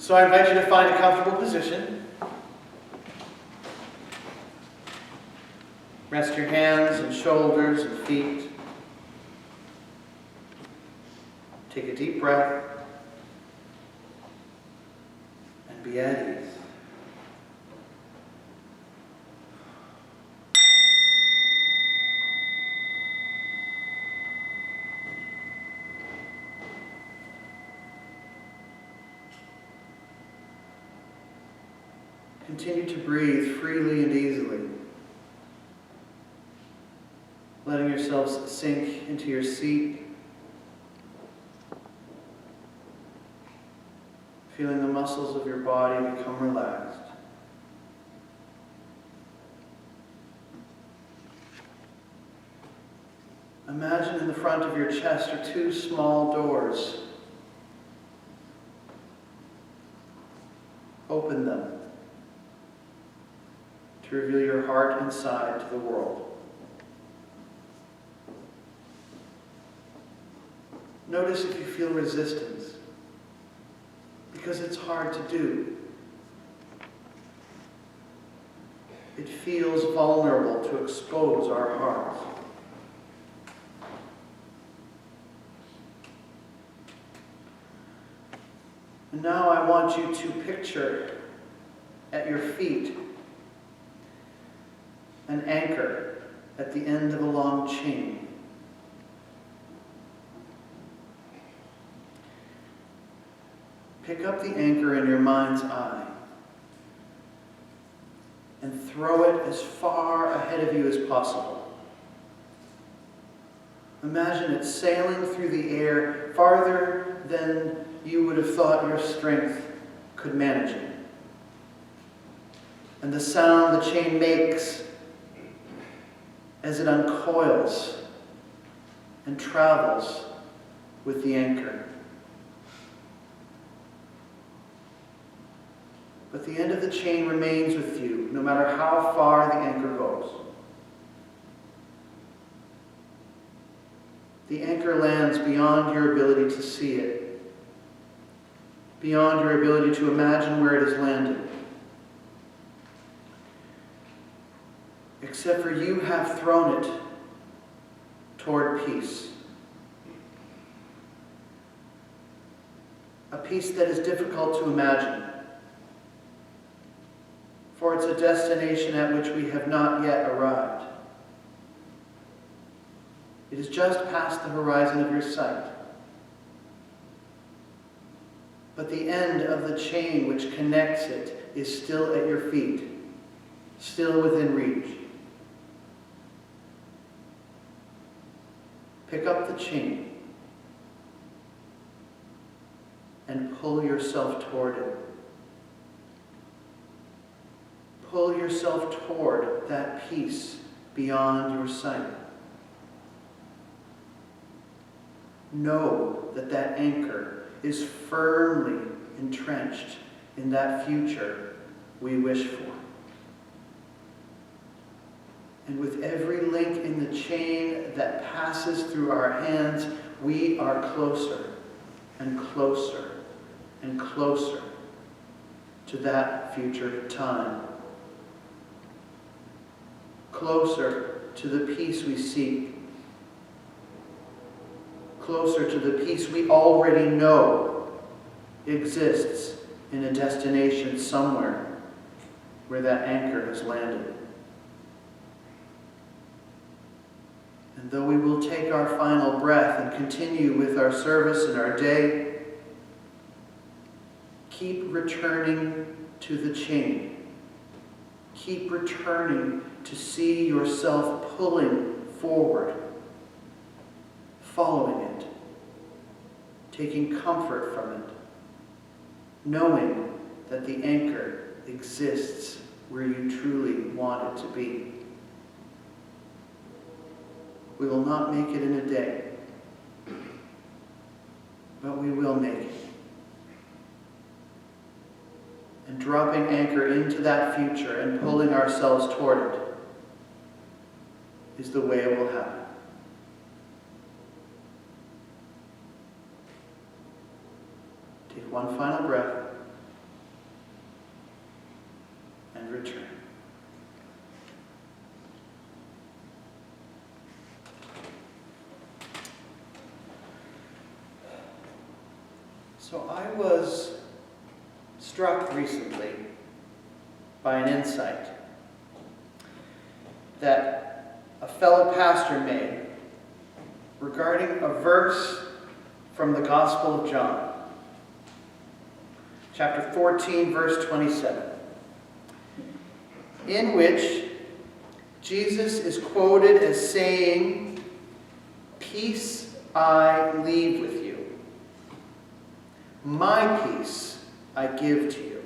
So I invite you to find a comfortable position. Rest your hands and shoulders and feet. Take a deep breath and be at ease. Continue to breathe freely and easily, letting yourselves sink into your seat, feeling the muscles of your body become relaxed. Imagine in the front of your chest are two small doors. Open them to reveal your heart inside to the world. Notice if you feel resistance, because it's hard to do. It feels vulnerable to expose our hearts. And now I want you to picture at your feet an anchor at the end of a long chain. Pick up the anchor in your mind's eye and throw it as far ahead of you as possible. Imagine it sailing through the air farther than you would have thought your strength could manage it. And the sound the chain makes as it uncoils and travels with the anchor. But the end of the chain remains with you, no matter how far the anchor goes. The anchor lands beyond your ability to see it, beyond your ability to imagine where it has landed. Except for you have thrown it toward peace. A peace that is difficult to imagine, for it's a destination at which we have not yet arrived. It is just past the horizon of your sight. But the end of the chain which connects it is still at your feet, still within reach. Pick up the chain and pull yourself toward it. Pull yourself toward that peace beyond your sight. Know that that anchor is firmly entrenched in that future we wish for. And with every link in the chain that passes through our hands, we are closer and closer and closer to that future time. Closer to the peace we seek. Closer to the peace we already know exists in a destination somewhere where that anchor has landed. And though we will take our final breath and continue with our service and our day, keep returning to the chain. Keep returning to see yourself pulling forward, following it, taking comfort from it, knowing that the anchor exists where you truly want it to be. We will not make it in a day, but we will make it. And dropping anchor into that future and pulling ourselves toward it is the way it will happen. Take one final breath and return. So I was struck recently by an insight that a fellow pastor made regarding a verse from the Gospel of John, chapter 14, verse 27, in which Jesus is quoted as saying, "Peace I leave with you. My peace I give to you.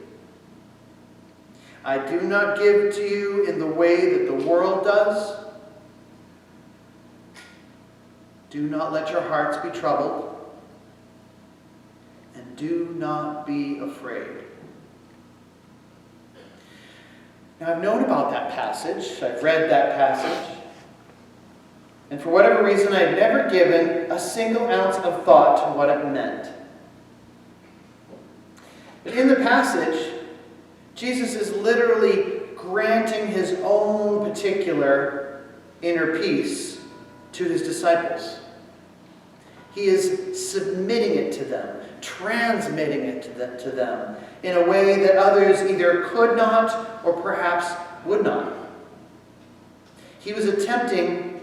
I do not give to you in the way that the world does. Do not let your hearts be troubled, and do not be afraid." Now, I've known about that passage. I've read that passage. And for whatever reason, I've never given a single ounce of thought to what it meant. But in the passage, Jesus is literally granting his own particular inner peace to his disciples. He is submitting it to them, transmitting it to them in a way that others either could not or perhaps would not. He was attempting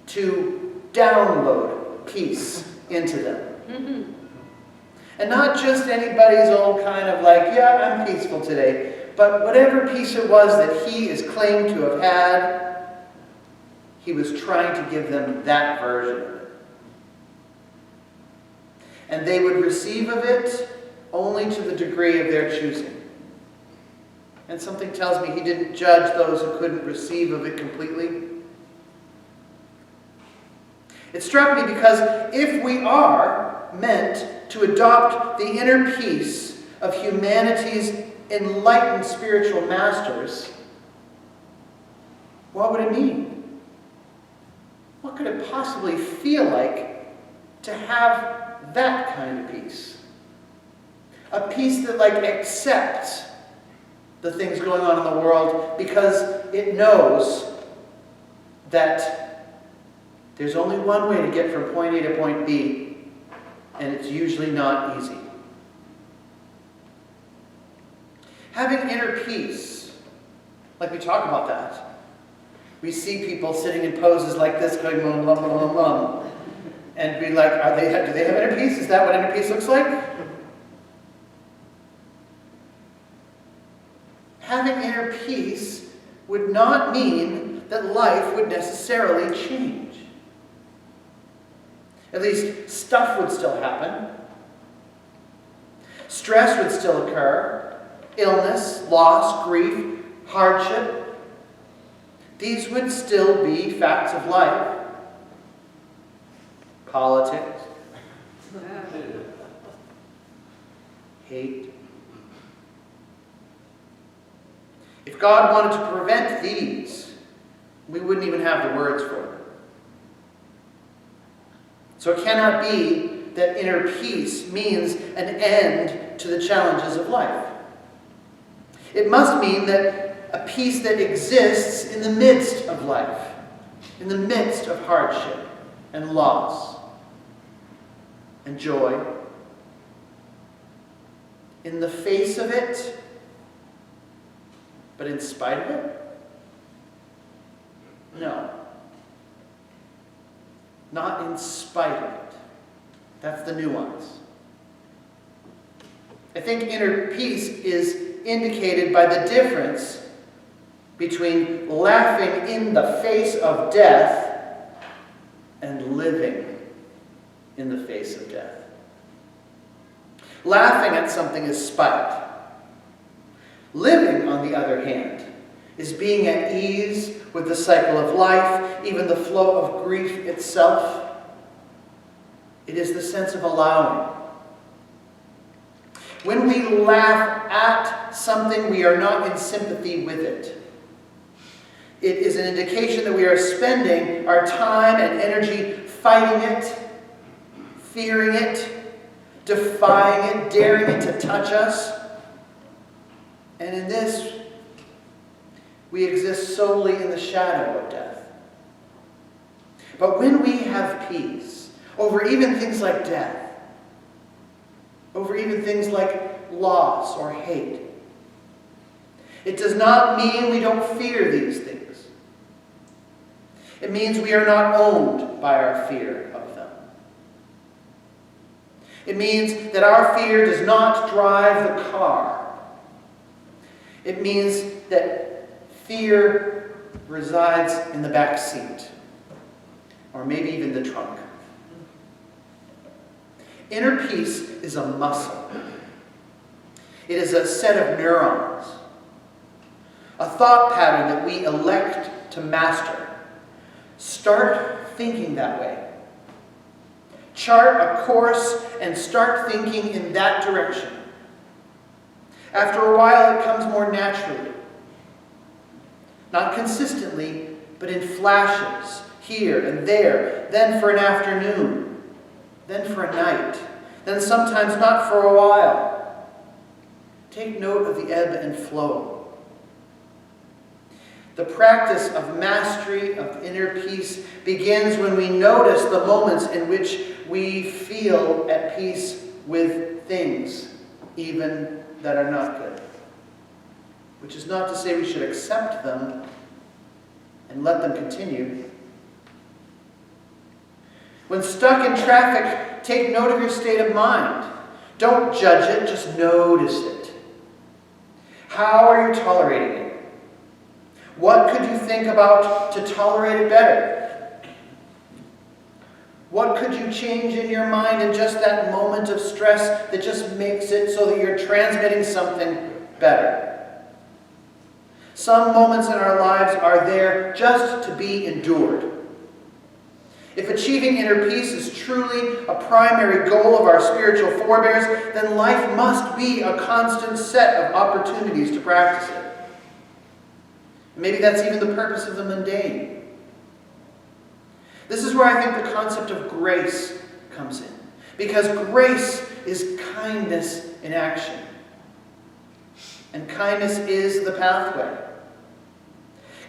to download peace into them. Mm-hmm. And not just anybody's old kind of like, yeah, I'm peaceful today, but whatever peace it was that he is claimed to have had, he was trying to give them that version of it. And they would receive of it only to the degree of their choosing. And something tells me he didn't judge those who couldn't receive of it completely. It struck me because if we are meant to adopt the inner peace of humanity's enlightened spiritual masters, what would it mean? What could it possibly feel like to have that kind of peace? A peace that accepts the things going on in the world because it knows that there's only one way to get from point A to point B, and it's usually not easy. Having inner peace, like we talk about that, we see people sitting in poses like this going, mum, mum, mum, mum, and be like, do they have inner peace? Is that what inner peace looks like? Having inner peace would not mean that life would necessarily change. At least stuff would still happen. Stress would still occur. Illness, loss, grief, hardship. These would still be facts of life. Politics. Hate. If God wanted to prevent these, we wouldn't even have the words for them. So it cannot be that inner peace means an end to the challenges of life. It must mean that a peace that exists in the midst of life, in the midst of hardship and loss and joy, in the face of it, but in spite of it? No. Not in spite of it. That's the nuance. I think inner peace is indicated by the difference between laughing in the face of death and living in the face of death. Laughing at something is spite. Living, on the other hand, is being at ease with the cycle of life, even the flow of grief itself. It is the sense of allowing. When we laugh at something, we are not in sympathy with it. It is an indication that we are spending our time and energy fighting it, fearing it, defying it, daring it to touch us. And in this, We exist solely in the shadow of death. But when we have peace over even things like death, over even things like loss or hate, it does not mean we don't fear these things. It means we are not owned by our fear of them. It means that our fear does not drive the car. It means that fear resides in the back seat, or maybe even the trunk. Inner peace is a muscle. It is a set of neurons, a thought pattern that we elect to master. Start thinking that way. Chart a course and start thinking in that direction. After a while, it comes more naturally. Not consistently, but in flashes, here and there, then for an afternoon, then for a night, then sometimes not for a while. Take note of the ebb and flow. The practice of mastery of inner peace begins when we notice the moments in which we feel at peace with things, even that are not good. Which is not to say we should accept them and let them continue. When stuck in traffic, take note of your state of mind. Don't judge it, just notice it. How are you tolerating it? What could you think about to tolerate it better? What could you change in your mind in just that moment of stress that just makes it so that you're transmitting something better? Some moments in our lives are there just to be endured. If achieving inner peace is truly a primary goal of our spiritual forebears, then life must be a constant set of opportunities to practice it. Maybe that's even the purpose of the mundane. This is where I think the concept of grace comes in. Because grace is kindness in action. And kindness is the pathway.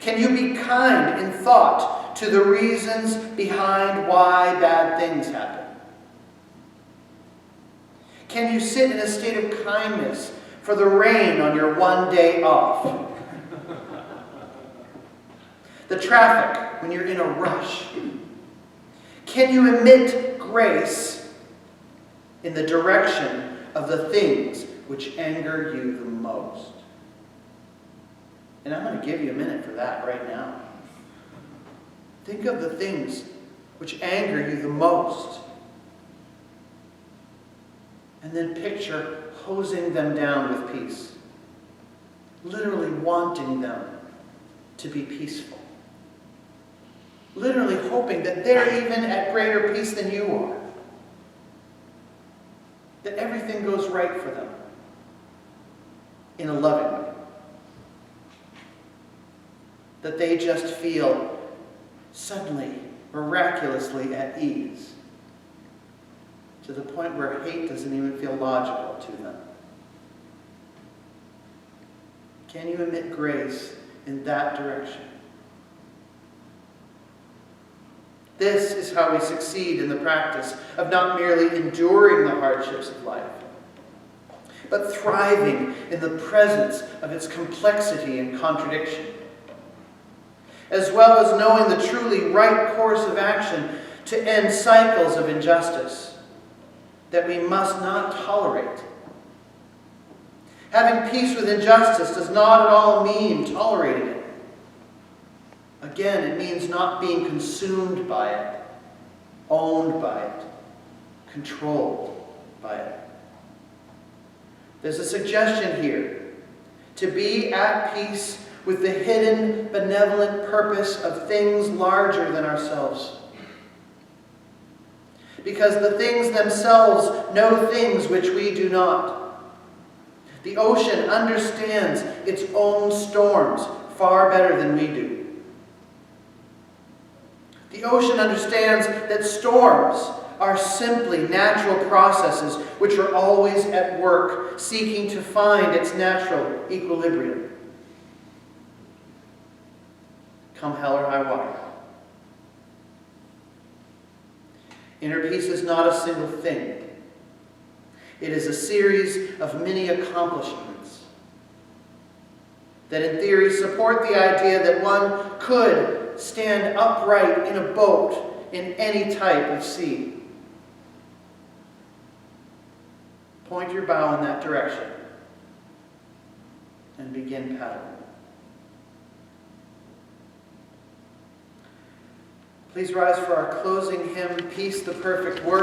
Can you be kind in thought to the reasons behind why bad things happen? Can you sit in a state of kindness for the rain on your one day off? The traffic when you're in a rush? Can you emit grace in the direction of the things which anger you the most? And I'm going to give you a minute for that right now. Think of the things which anger you the most. And then picture hosing them down with peace. Literally wanting them to be peaceful. Literally hoping that they're even at greater peace than you are. That everything goes right for them. In a loving way. That they just feel suddenly, miraculously at ease. To the point where hate doesn't even feel logical to them. Can you emit grace in that direction? This is how we succeed in the practice of not merely enduring the hardships of life, but thriving in the presence of its complexity and contradiction, as well as knowing the truly right course of action to end cycles of injustice that we must not tolerate. Having peace with injustice does not at all mean tolerating it. Again, it means not being consumed by it, owned by it, controlled by it. There's a suggestion here to be at peace with the hidden, benevolent purpose of things larger than ourselves. Because the things themselves know things which we do not. The ocean understands its own storms far better than we do. The ocean understands that storms are simply natural processes which are always at work, seeking to find its natural equilibrium. come hell or high water. Inner peace is not a single thing. It is a series of many accomplishments that in theory support the idea that one could stand upright in a boat in any type of sea. Point your bow in that direction and begin paddling. Please rise for our closing hymn, Peace, the Perfect Word.